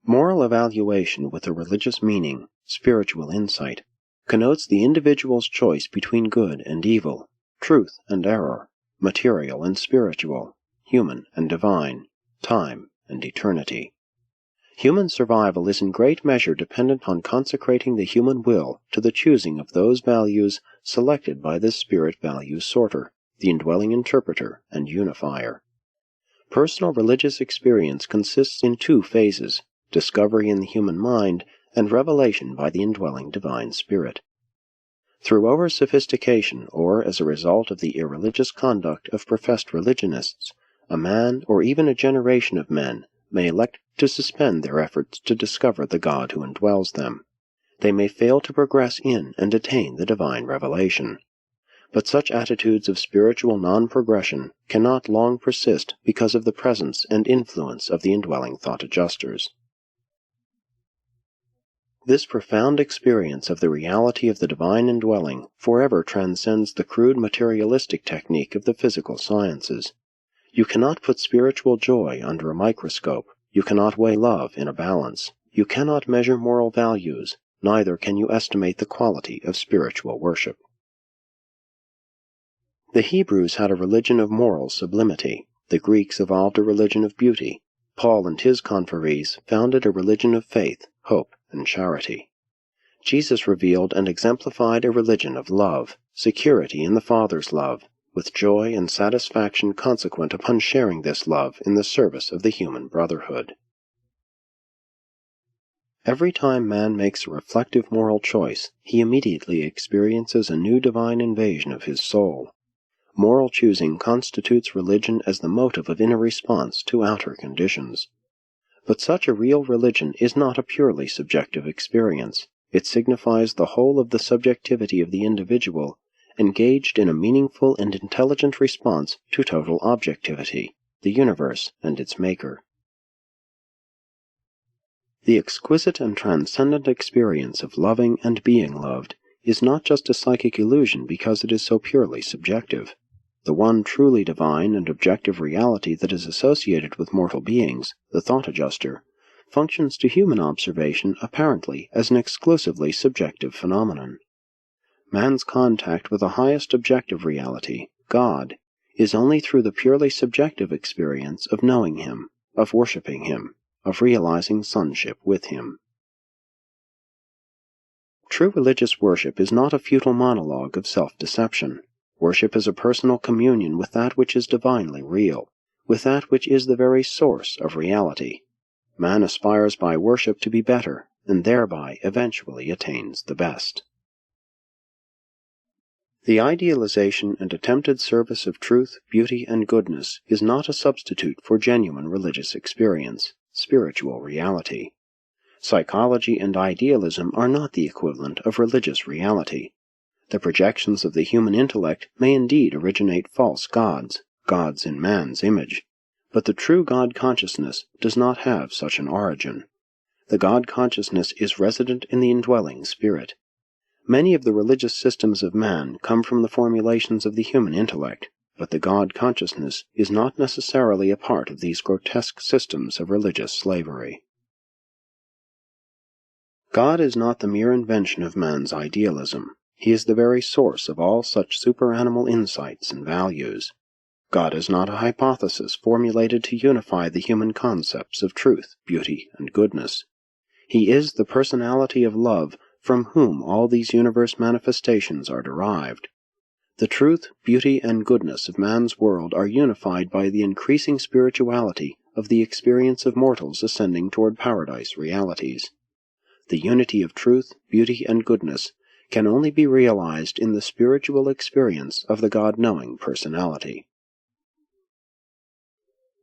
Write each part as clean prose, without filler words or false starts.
Moral evaluation with a religious meaning, spiritual insight, connotes the individual's choice between good and evil, truth and error, material and spiritual, human and divine, time and eternity. Human survival is in great measure dependent on consecrating the human will to the choosing of those values selected by this spirit value sorter, the indwelling interpreter and unifier. Personal religious experience consists in two phases: discovery in the human mind and revelation by the indwelling divine spirit. Through over-sophistication, or as a result of the irreligious conduct of professed religionists, a man or even a generation of men may elect to suspend their efforts to discover the God who indwells them. They may fail to progress in and attain the divine revelation. But such attitudes of spiritual non-progression cannot long persist because of the presence and influence of the indwelling thought adjusters. This profound experience of the reality of the divine indwelling forever transcends the crude materialistic technique of the physical sciences. You cannot put spiritual joy under a microscope. You cannot weigh love in a balance. You cannot measure moral values. Neither can you estimate the quality of spiritual worship. The Hebrews had a religion of moral sublimity. The Greeks evolved a religion of beauty. Paul and his conferees founded a religion of faith, hope, and charity. Jesus revealed and exemplified a religion of love, security in the Father's love, with joy and satisfaction consequent upon sharing this love in the service of the human brotherhood. Every time man makes a reflective moral choice, he immediately experiences a new divine invasion of his soul. Moral choosing constitutes religion as the motive of inner response to outer conditions. But such a real religion is not a purely subjective experience. It signifies the whole of the subjectivity of the individual, engaged in a meaningful and intelligent response to total objectivity, the universe and its maker. The exquisite and transcendent experience of loving and being loved is not just a psychic illusion because it is so purely subjective. The one truly divine and objective reality that is associated with mortal beings, the thought adjuster, functions to human observation apparently as an exclusively subjective phenomenon. Man's contact with the highest objective reality, God, is only through the purely subjective experience of knowing Him, of worshipping Him, of realizing sonship with Him. True religious worship is not a futile monologue of self-deception. Worship is a personal communion with that which is divinely real, with that which is the very source of reality. Man aspires by worship to be better, and thereby eventually attains the best. The idealization and attempted service of truth, beauty, and goodness is not a substitute for genuine religious experience, spiritual reality. Psychology and idealism are not the equivalent of religious reality. The projections of the human intellect may indeed originate false gods, gods in man's image, but the true God consciousness does not have such an origin. The God consciousness is resident in the indwelling spirit. Many of the religious systems of man come from the formulations of the human intellect, but the God consciousness is not necessarily a part of these grotesque systems of religious slavery. God is not the mere invention of man's idealism. He is the very source of all such superanimal insights and values. God is not a hypothesis formulated to unify the human concepts of truth, beauty, and goodness. He is the personality of love from whom all these universe manifestations are derived. The truth, beauty, and goodness of man's world are unified by the increasing spirituality of the experience of mortals ascending toward paradise realities. The unity of truth, beauty, and goodness can only be realized in the spiritual experience of the God-knowing personality.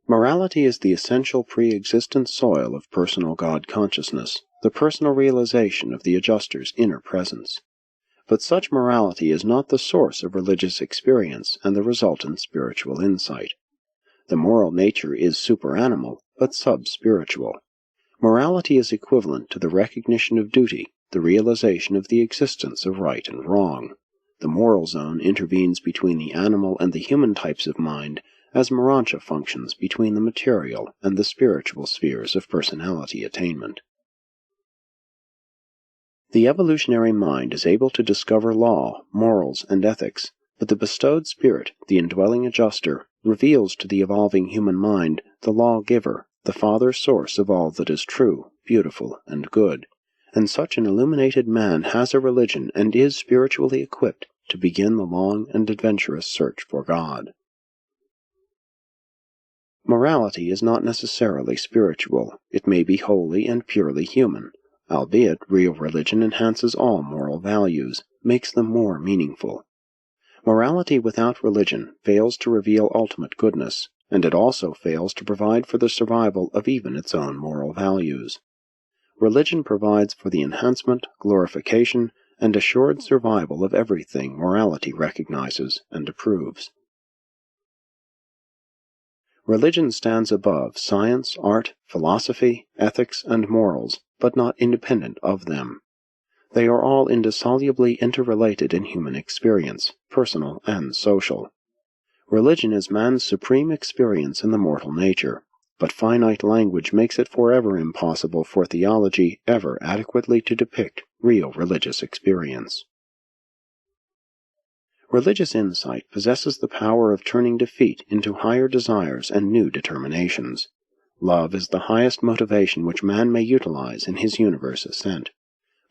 Morality is the essential pre-existent soil of personal God consciousness, the personal realization of the adjuster's inner presence. But such morality is not the source of religious experience and the resultant spiritual insight. The moral nature is superanimal, but sub-spiritual. Morality is equivalent to the recognition of duty, the realization of the existence of right and wrong. The moral zone intervenes between the animal and the human types of mind as Morontia functions between the material and the spiritual spheres of personality attainment. The evolutionary mind is able to discover law, morals, and ethics, but the bestowed spirit, the indwelling adjuster, reveals to the evolving human mind the lawgiver, the father source of all that is true, beautiful, and good, and such an illuminated man has a religion and is spiritually equipped to begin the long and adventurous search for God. Morality is not necessarily spiritual. It may be wholly and purely human, albeit real religion enhances all moral values, makes them more meaningful. Morality without religion fails to reveal ultimate goodness, and it also fails to provide for the survival of even its own moral values. Religion provides for the enhancement, glorification, and assured survival of everything morality recognizes and approves. Religion stands above science, art, philosophy, ethics, and morals, but not independent of them. They are all indissolubly interrelated in human experience, personal and social. Religion is man's supreme experience in the mortal nature, but finite language makes it forever impossible for theology ever adequately to depict real religious experience. Religious insight possesses the power of turning defeat into higher desires and new determinations. Love is the highest motivation which man may utilize in his universe ascent.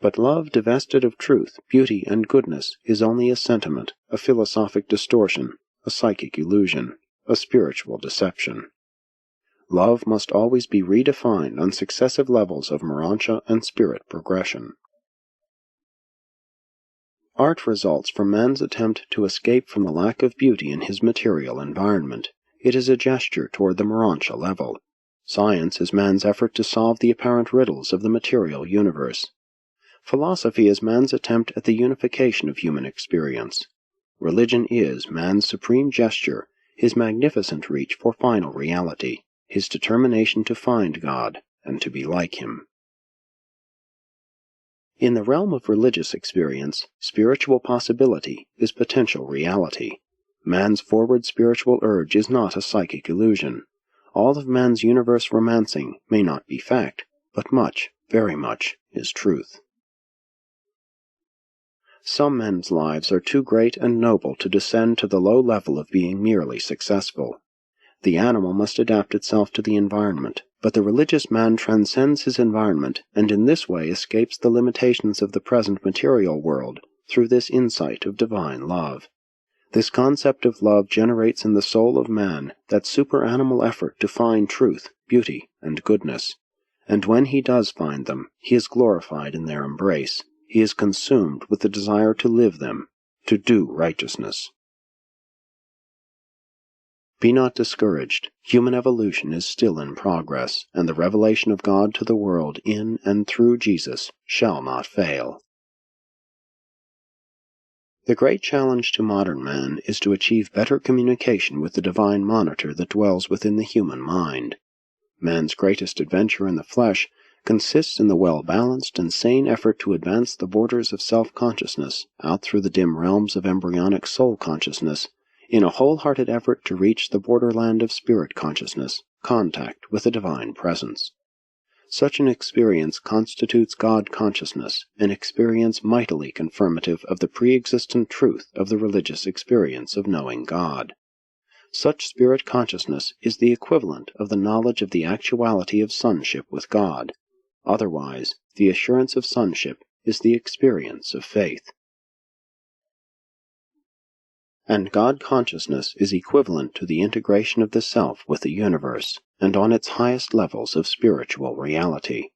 But love divested of truth, beauty, and goodness is only a sentiment, a philosophic distortion, a psychic illusion, a spiritual deception. Love must always be redefined on successive levels of Morontia and spirit progression. Art results from man's attempt to escape from the lack of beauty in his material environment. It is a gesture toward the Morontia level. Science is man's effort to solve the apparent riddles of the material universe. Philosophy is man's attempt at the unification of human experience. Religion is man's supreme gesture, his magnificent reach for final reality, his determination to find God and to be like Him. In the realm of religious experience, spiritual possibility is potential reality. Man's forward spiritual urge is not a psychic illusion. All of man's universe romancing may not be fact, but much, very much, is truth. Some men's lives are too great and noble to descend to the low level of being merely successful. The animal must adapt itself to the environment, but the religious man transcends his environment and in this way escapes the limitations of the present material world through this insight of divine love. This concept of love generates in the soul of man that superanimal effort to find truth, beauty, and goodness, and when he does find them, he is glorified in their embrace. He is consumed with the desire to live them, to do righteousness. Be not discouraged. Human evolution is still in progress, and the revelation of God to the world in and through Jesus shall not fail. The great challenge to modern man is to achieve better communication with the divine monitor that dwells within the human mind. Man's greatest adventure in the flesh consists in the well-balanced and sane effort to advance the borders of self-consciousness out through the dim realms of embryonic soul consciousness in a wholehearted effort to reach the borderland of spirit consciousness, contact with the divine presence. Such an experience constitutes God consciousness, an experience mightily confirmative of the pre-existent truth of the religious experience of knowing God. Such spirit consciousness is the equivalent of the knowledge of the actuality of sonship with God. Otherwise, the assurance of sonship is the experience of faith. And God consciousness is equivalent to the integration of the self with the universe, and on its highest levels of spiritual reality.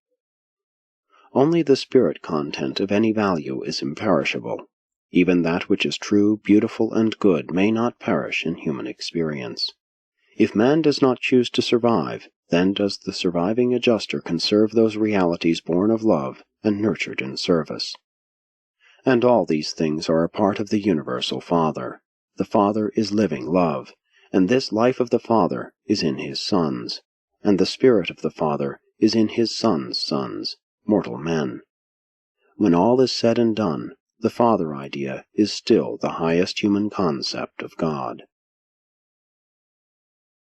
Only the spirit content of any value is imperishable. Even that which is true, beautiful, and good may not perish in human experience. If man does not choose to survive, then does the surviving adjuster conserve those realities born of love and nurtured in service. And all these things are a part of the universal Father. The Father is living love, and this life of the Father is in His sons, and the Spirit of the Father is in His sons' sons, mortal men. When all is said and done, the Father idea is still the highest human concept of God.